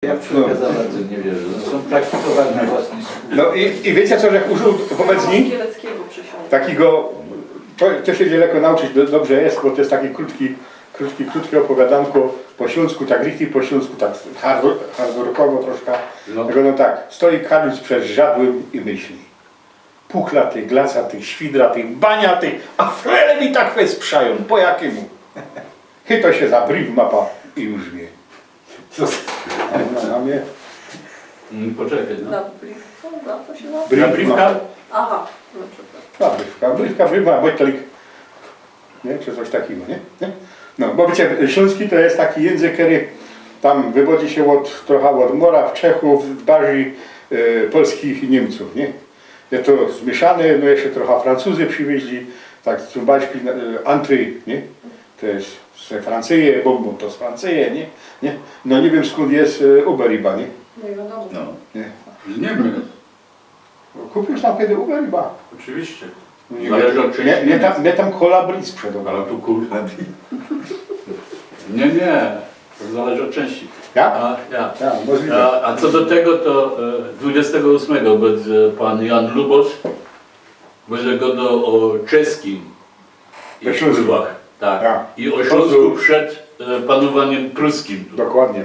Ja w człowieka za bardzo nie wierzę. No, są praktykowani na własnej skórze. No i wiecie co, że użył wobec nich takiego, to się daleko nauczyć dobrze jest, bo to jest takie krótkie opowiadanko po śląsku, tak richtig po śląsku, tak hardrockowo troszkę. No tak, stoi Kaluc przed żadłem i myśli. Puchlatych, glacatych, świdratych, baniatych, a frele mi tak wesprzają, po jakiemu? Chyto się za brief mapa i już wie. Na mnie. Poczekaj, no. Na briefku? Na co się nazywa? Briefka? Aha, na przykład. Briefka, Wojtelik. Nie? Czy coś takiego, nie? No, bo wiecie, śląski to jest taki język, który tam wywodzi się trochę od Moraw, Czechów, bardziej polskich i Niemców, nie? Jest to zmieszane, no jeszcze trochę Francuzy przywieźli, tak zum Beispiel Antry, nie? To jest z Francji, bonbon to z Francji, nie? No nie wiem skąd jest Uberiba, nie? Nie wiadomo. No. Nie. Nie wiem. Kupisz tam kiedy Uberiba? Oczywiście. Zależy od mnie tam Cola Brit sprzedał. Ale tu kurwa. Nie. To zależy od części. Jak? Ja. Ja, możliwe. A co do tego, to 28 będzie pan Jan Lubos, będzie go o czeskim i wpływach. Tak. Ja. I o Śląsku przed panowaniem pruskim. Dokładnie.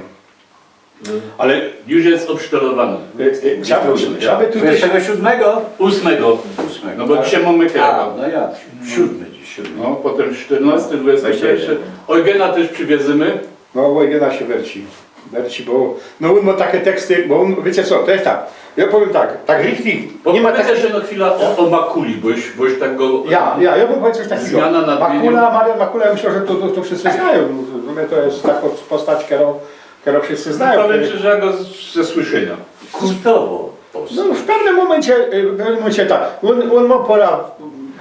Ale już jest obsztelowany. Trzeba by tu 27? 8. No bo dzisiaj mamy A, no ja, 7 dziś, 7. No, potem 14, 21. Eugena też przywiezymy. No Eugena się werci, bo no on ma takie teksty, bo on, wiecie co, to jest tak, ja powiem tak richtig, nie ma Powiedz takiego... jeszcze na chwilę o Makuli, boś tak go... Ja bym powiedział coś takiego. Zmiana na Marian Makula, ja myślę, że to wszyscy znają, to jest taka postać, którą wszyscy znają. Powiem ci, że ja go ze słyszenia. Kultowo. No w pewnym momencie tak, on ma pora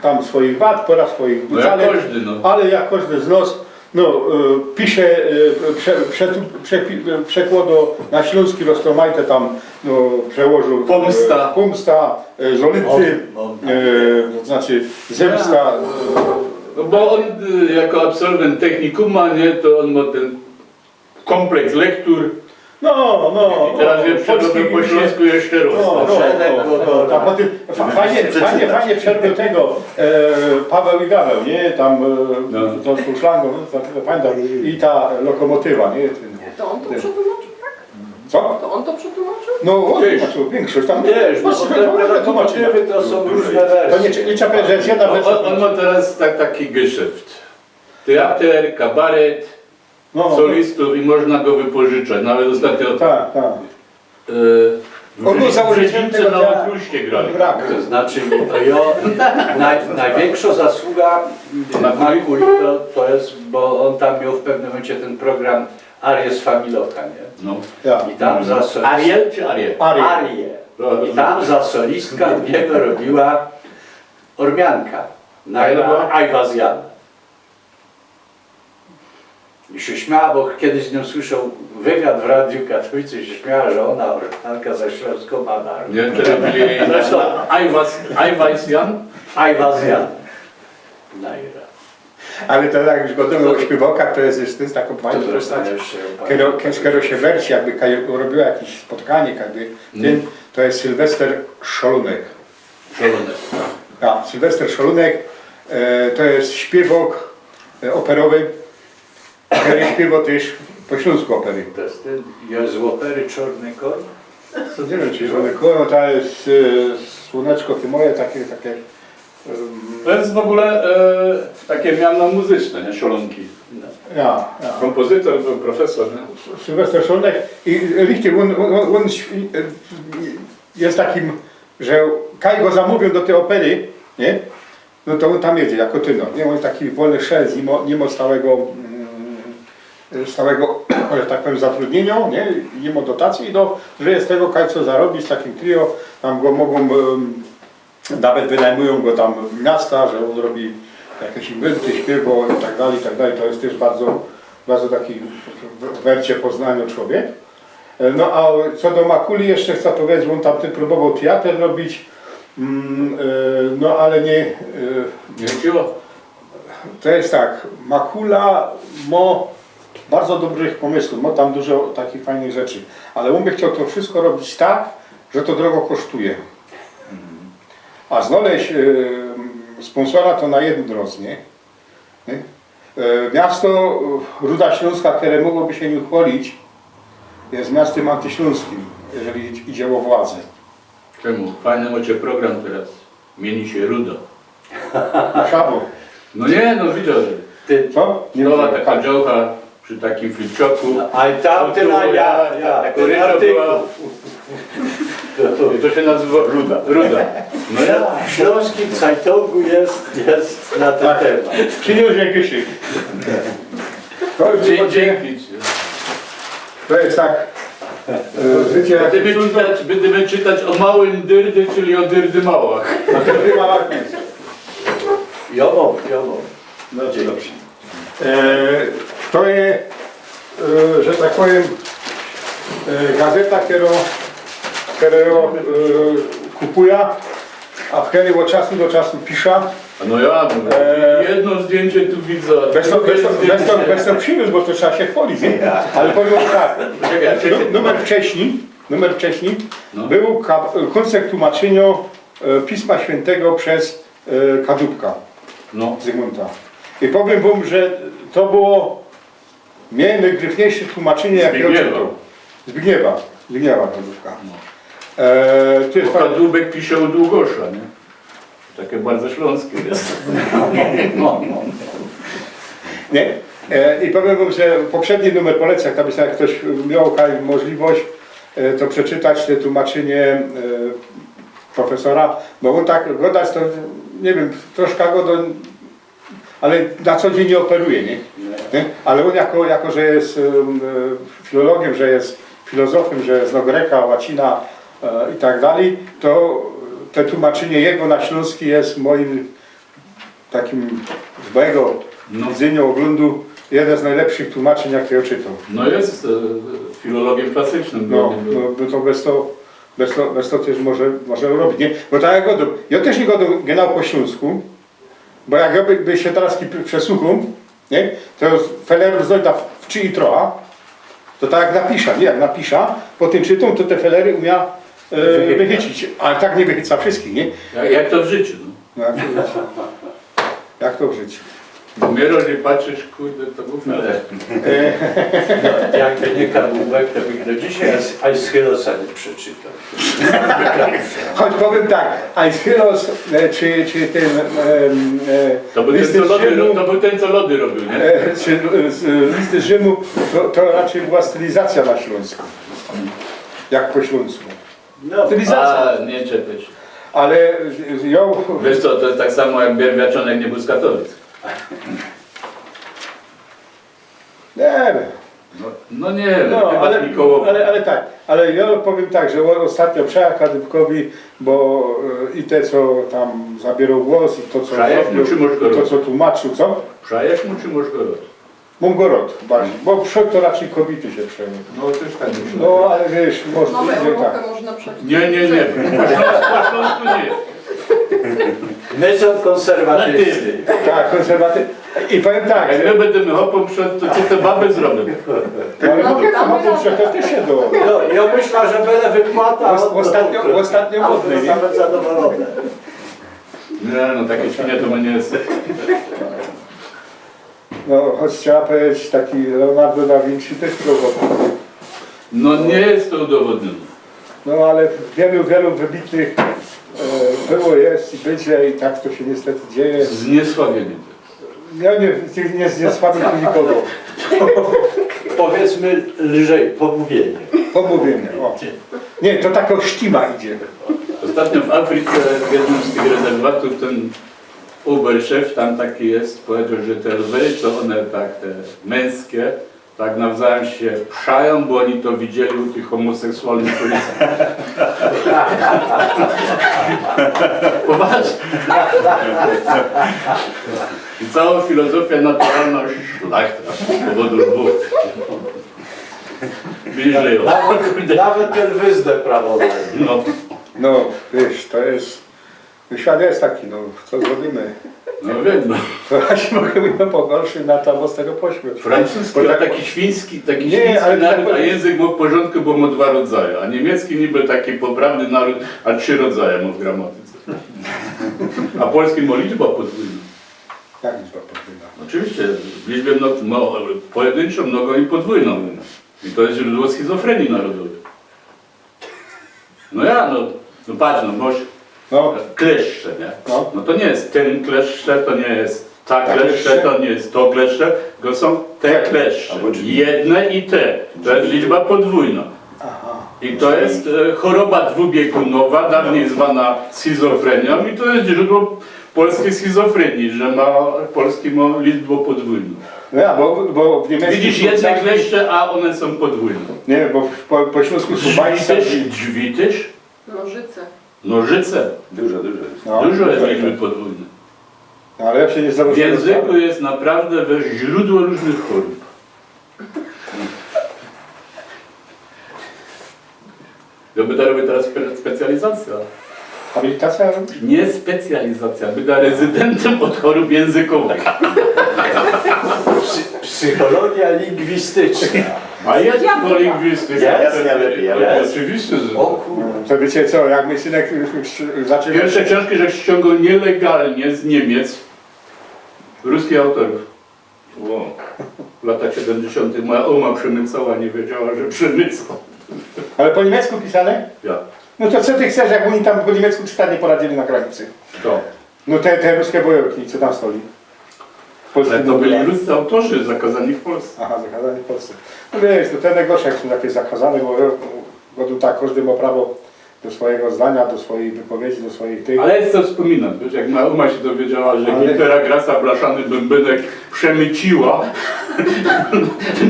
tam swoich wad, pora swoich No jak każdy, no. ale jak każdy z nas, no pisze przekładu na śląski roztomajte tam, no przełożył pomsta, zolity, znaczy zemsta. No bo on jako absolwent technikuma, nie, to on ma ten kompleks lektur. No. I teraz wie przerobił po śląsku jeszcze raz. A potem fajnie przerwał tego Paweł i Gaweł, nie? Tam tą szlangą, pamiętam. I ta lokomotywa, nie? To on to przetłumaczył, tak? Co? To on to przetłumaczył? No on tłumaczył większość tam. Wiesz, bo te lokomotywy to są różne To wersje. nie trzeba powiedzieć, że jest jedna wersja. On ma teraz taki geschäft. Teatr, kabaret, solistów i można go wypożyczać. Nawet ostatnio Tak. On był założycielem tego na Otruście grali. To znaczy, największa zasługa Makuli to jest, bo on tam miał w pewnym momencie ten program Arię z Familoka, nie? No. Ja. I tam za Ariel czy Arię? Arię. I tam za solistka jego robiła Ormianka. Ajwazjana. I się śmiała, bo kiedyś z nią słyszał wywiad w Radiu Katowice i się śmiała, że ona Ormianka ze Śląską ma naród. Nie, wtedy byli zresztą Ajwazjan. Ajwazjan. Najra. Ale to jak już gotowy o śpiewokach, to jest taką fajną postacią. Skoro się wersi, jakby robiła jakieś spotkanie, jakby ten, to jest Sylwester Szolunek. Tak, Sylwester Szolunek to jest śpiewok operowy, który śpiewa też po śląsku opery. To jest ten, jest z opery Czarny Koń. Nie wiem, czy Czarny Koń, to jest Słoneczko Ty moje, takie To jest w ogóle takie miano muzyczne, nie? Szolonki. ja. Kompozytor, był profesor. Nie? Sylwester Szolunek i richtig, on jest takim, że kaj go zamówią do tej opery, nie? No to on tam jedzie jako tenor, nie? On jest taki wolny szel, nie ma stałego, że tak powiem, zatrudnienia, nie? Nie ma dotacji, że jest tego kaj co zarobić z takim trio, tam go mogą, nawet wynajmują go tam w miasta, że on robi jakieś inwenty, śpiewa i tak dalej, to jest też bardzo taki w wercie Poznaniu człowiek. No a co do Makuli jeszcze chcę powiedzieć, on tam próbował teatr robić, no ale nie Nie chodziło. to jest tak, Makula ma bardzo dobrych pomysłów, ma tam dużo takich fajnych rzeczy, ale on by chciał to wszystko robić tak, że to drogo kosztuje. A znaleźć sponsora to na jeden roz, nie? Miasto Ruda Śląska, które mogłoby się nim chwalić, jest miastem antyśląskim, jeżeli idzie o władzę. Czemu? Fajny macie program teraz. Mieni się Ruda. Szabo. No nie, no widzę. Ty, Co? Nie Była wiem, taka działka przy takim flipczoku. a i tamten, a ja, Taka ryża była. I to się nazywa Ruda. Ruda. No ja. W śląskim Zeitungu jest na ten temat. Przyniósł jakieś to, Dzięki ci. to jest tak, życie jak Będziemy czytać o małym dyrdy, czyli o dyrdy małach. Jomo. No dobrze. To jest, że tak powiem, gazeta, którą kupuję, a w której od czasu do czasu piszę. No ja, jedno zdjęcie tu widzę. Bez to przyniósł, bo to trzeba się chwalić, nie? Ale powiem tak, numer wcześniej No. był koncert tłumaczenia Pisma Świętego przez Kadłubka No. Zygmunta. I powiem wam, że to było najgryfniejsze tłumaczenie, jakie Zbigniewa. czytał. Zbigniewa Kadłubka. To jest Kadłubek pisze u Długosza, nie? Takie bardzo śląskie jest. Nie? I powiem wam, że poprzedni numer polecam, jak ktoś miał możliwość, to przeczytać te tłumaczenie profesora, bo on tak godać to, nie wiem, troszkę go do, ale na co dzień nie operuje, nie? Ale on jako że jest filologiem, że jest filozofem, że zna Greka, łacina i tak dalej, to te tłumaczenie jego na śląski jest moim takim z mojego widzenia, oglądu jeden z najlepszych tłumaczeń, jakie czytam. No jest filologiem klasycznym. No to bez to też może robić, nie? Bo tak jak godą, ja też nie godą genau po śląsku, bo jak ja by się teraz przesłuchał, nie? To felerów znajdę w 3 i trochę, to tak jak napiszę, nie? Jak napiszę, po tym czytam, to te felery umia wychycić, ale tak nie wychyca wszystkich, nie? Jak to w życiu, no. No, jak to w życiu? Dopiero, że patrzysz, kurde, to mów na Jak to nie Kadłubek, to by do dzisiaj Aeschylosa nie przeczytał. Choć powiem tak, Aeschylos czy ten To był ten, co lody robił, nie? czy listy z Rzymu, to raczej była stylizacja na śląsku. Jak po śląsku. No, Stylizacja. A, nie czepiać. Ale ją... Wiesz co, to jest tak samo jak Bierwiaczonek nie był z Katowic. Nie wiem. No nie wiem, No, chyba ale, Mikołowo. ale tak, ale ja powiem tak, że ostatnio przejechał Kadłubkowi, bo i te co tam zabierał głos i to co Przejechał, zrobił, czy może go to co tłumaczył, co? Przajesz mu czy możesz go robić? Mongorod bardziej, bo przed to raczej kobiety się przejmą. No też tak myślę. No ale wiesz, może Mamy nie Europę, tak. można przejść. Nie. Po Śląsku nie. my są konserwatywni. Tak, konserwatyw. I powiem tak, Jak ja będę hopą przed, to co te baby zrobią? ale mogą przecież też się do... No, ja myślę, że będę wypłata. Ostatnio modne, nie? Nawet zadowolone. Nie, no takie świnie to nie jest. No, choć trzeba powiedzieć, taki Leonardo da Vinci też próbował. No nie jest to udowodnione. No ale wielu wybitnych było, jest i będzie i tak to się niestety dzieje. Zniesławienie. Ja nie słabię tu nikogo. Powiedzmy lżej, pomówienie. Pomówienie, o. Nie, to taka sztima idzie. Ostatnio w Afryce, w jednym z tych rezerwatów, ten Uber-szef tam taki jest, powiedział, że te lwy, to one tak, te męskie, tak nawzajem się przają, bo oni to widzieli u tych homoseksualnych turystów. Poważnie. I cała filozofia naturalna szlachta z powodu lwów. Bliżej. Nawet ten wyzdę prawodawny. No. No, wiesz, to jest... Świat jest taki, no, co zrobimy? No wiem, no. To ja się mogę no pogorszy na tam z tego pośmiać. Francuski, Bo a tak- taki świński Nie, ale naród, tak- a język ma w porządku, bo ma 2 rodzaje, a niemiecki niby taki poprawny naród, a 3 rodzaje ma w gramatyce. A polski ma liczba podwójna. Jak liczba podwójna? Oczywiście, w liczbie pojedynczą, mnogą i podwójną. I to jest źródło schizofrenii narodowej. No no patrz, no boś No, kleszcze, nie? No. No to nie jest ten kleszcze, to nie jest ta Ta kleszcze, kleszcze. to nie jest to kleszcze, tylko są te Tak. kleszcze. Albo drzwi. Jedne i te. To jest liczba podwójna. aha. I to jest choroba dwubiegunowa, dawniej zwana schizofrenią i to jest źródło polskiej schizofrenii, że polski ma liczbę podwójną. No ja, bo w niemieckim... Widzisz jedne kleszcze, a one są podwójne. Nie, bo po śląsku są bajsa. Drzwitysz, Nożyce. nożyce. Dużo jest. No, Dużo jest tak. liczby podwójne. No, ale ja się nie W założyłem. języku jest naprawdę źródło różnych chorób. Ja by robić teraz specjalizacja. Habilitacja? Nie specjalizacja, by da rezydentem od chorób językowych. Psychologia lingwistyczna. A jest po lingwistyce. Jest. Oczywiście, że O kurde. To wiecie co, jak mój synek zaczął... pierwsze książki, że ściągał nielegalnie z Niemiec ruskich autorów. W latach 70. moja oma przemycała, nie wiedziała, że przemyca. Ale po niemiecku pisane? Ja. No to co ty chcesz, jak oni tam po niemiecku czytać nie poradzili na granicy? To. No te ruskie bojowki, co tam stoi? Ale to byli ruscy autorzy zakazani w Polsce. Aha, zakazane w Polsce. No wiesz, to te najgorsze jak są takie zakazane, bo tu tak każdy ma prawo do swojego zdania, do swojej wypowiedzi, do swoich tych. Ale jest co wspominać, wiesz, jak moja uma się dowiedziała, że Ale- Gitera Grasa blaszany bębenek przemyciła,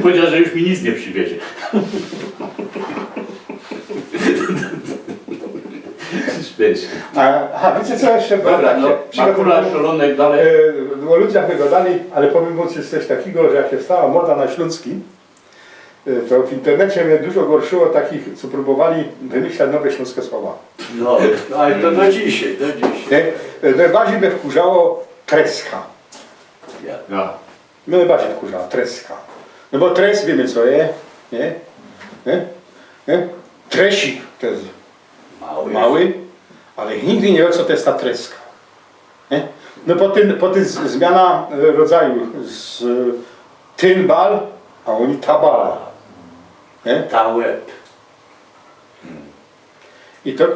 powiedziała, że już mi nic nie przywiezie. Śmieć. Aha, wiecie co jeszcze? Bo Dobra, tak no, się Makula, przygotowałem- Szalonek, dalej. O ludziach wygadali, ale powiem wam jest coś takiego, że jak się stała moda na śląski, to w internecie mnie dużo gorszyło takich, co próbowali wymyślać nowe śląskie słowa. No, ale to do dzisiaj, do dzisiaj. Nie? Najbardziej mnie wkurzało treska. Ja. Mnie najbardziej wkurzała treska. No bo tres wiemy co je, nie? Nie? Nie? Tresik to jest mały, ale nigdy nie wiem co to jest ta treska. Nie? No po tym zmiana rodzaju z tynbal, a oni tabal. Nie? Ta łeb.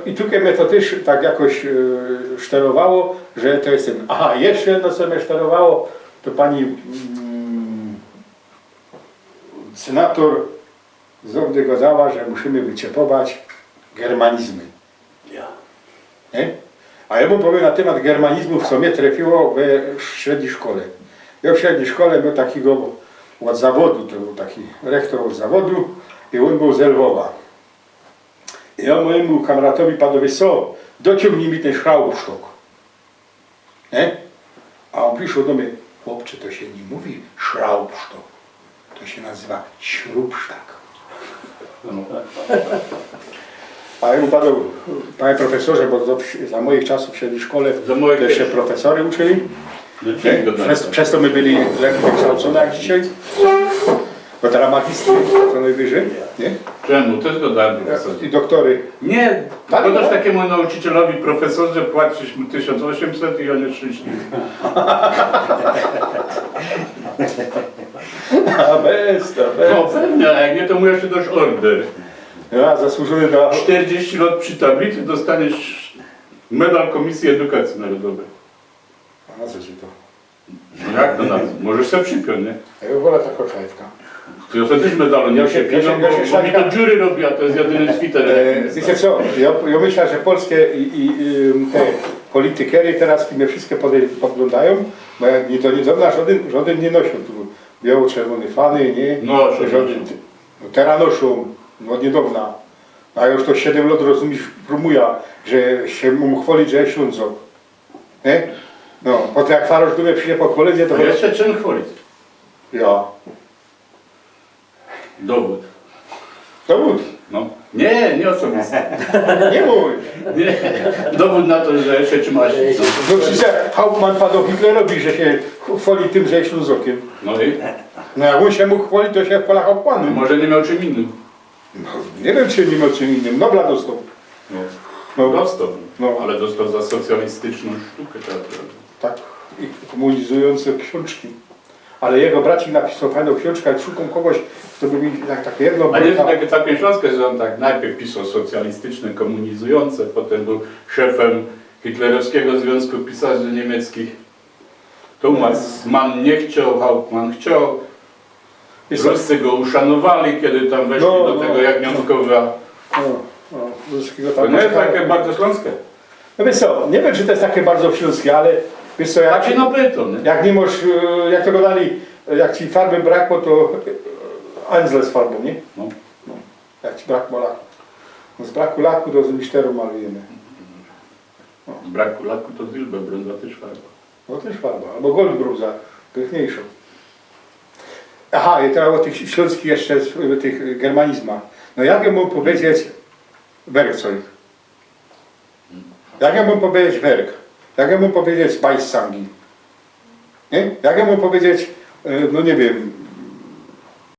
I tutaj mnie to też tak jakoś szterowało, że to jest ten. Aha, jeszcze jedno co mnie szterowało, to pani senator znowu gadała, że musimy wyciepować germanizmy. Ja. Nie? A ja mu powiem na temat germanizmów, co mnie trafiło w średniej szkole. Ja w średniej szkole miał takiego od zawodu, to był taki rektor od zawodu i on był z Lwowa. I ja mojemu kamratowi panowie co, dociągnij mi ten szraubsztok. Nie? A on przyszedł do mnie, chłopcze, to się nie mówi szraubsztok, to się nazywa śrubsztak. A ja mu padł, panie profesorze, bo za moich czasów w średniej szkole Za moich też się też. profesory uczyli. No, Nie? dzień go Przez to my byli lepiej wykształcone jak dzisiaj. Bo teraz magistry co najwyżej. Nie? Czemu? Też go dałem profesor. I doktory. Nie, Tak, podasz no. takiemu nauczycielowi, profesorze, płacisz mu 1800 i on jest szczęśliwy. A bez to, No bez. pewnie, a jak nie, to mu jeszcze dasz order. Ja zasłużony do... 40 lat przy tablicy dostaniesz medal Komisji Edukacji Narodowej. A co ci to? No jak to na co? Możesz sobie przypiąć, nie? Ja wolę taką kajewka. To ja sobie też medalu nie Ja się- przypiąć, ja się- bo ja się mi szlaka- to dziury robi, a to jest jedyny Twitter. Wiecie co, ja myślę, że polskie te politykiery teraz mnie wszystkie podglądają, bo jak nie do niedawna żaden nie nosił tu biało-czerwone fany, nie? No, Żaden, no teraz noszą, od niedawna. A już to 7 lat rozumiesz, promuje, że się mu chwalić, że jest ślądzą. Nie? No, potem jak Farosz do mnie przyjdzie po koledzie, to To jeszcze czym chwalić? ja. Dowód. Dowód. No. Nie osobisty. Nie mój. Nie. Dowód na to, że jeszcze trzyma się. No przecież Hauptmann padł Hitlerowi, że się chwali tym, że jest Ślązokiem. No i No jak on się mógł chwalić, to się chwala Hauptmannem. może nie miał czym innym. No, nie wiem, czy nie ma czym innym. Nobla dostał. No. No. Dostał. No. Ale dostał za socjalistyczną sztukę teatralną. Tak, i komunizujące książki. Ale jego bracik napisał fajną książkę, ale szukam kogoś, kto by mi takie jedno... A nie to takie całkiem śląskie, że on tak najpierw pisał socjalistyczne, komunizujące, potem był szefem hitlerowskiego Związku Pisarzy Niemieckich. Thomas Mann nie chciał, Hauptmann chciał. Ruscy go uszanowali, kiedy tam weszli No, do no. tego Jagniątkowa. Ruskiego To tam nie jest takie bardzo śląskie. No wiesz co, nie wiem, czy to jest takie bardzo śląskie, ale wiesz co, Tak się nabyto, nie? jak nie możesz, jak to dali, jak ci farby brakło, to Anzel z farbą, nie? No. Jak ci brakło laku. No z braku laku to z miszteru malujemy. W braku laku to dilbę, brąza też farba. No też farba, albo goldbruza, piękniejszą. Aha, i teraz o tych śląskich jeszcze, tych germanizmach. No jak ja mógł powiedzieć werkzeug? Jak ja mógł powiedzieć werk? Jak ja mógł powiedzieć bajsangi? Nie? Jak ja mógł powiedzieć, no nie wiem,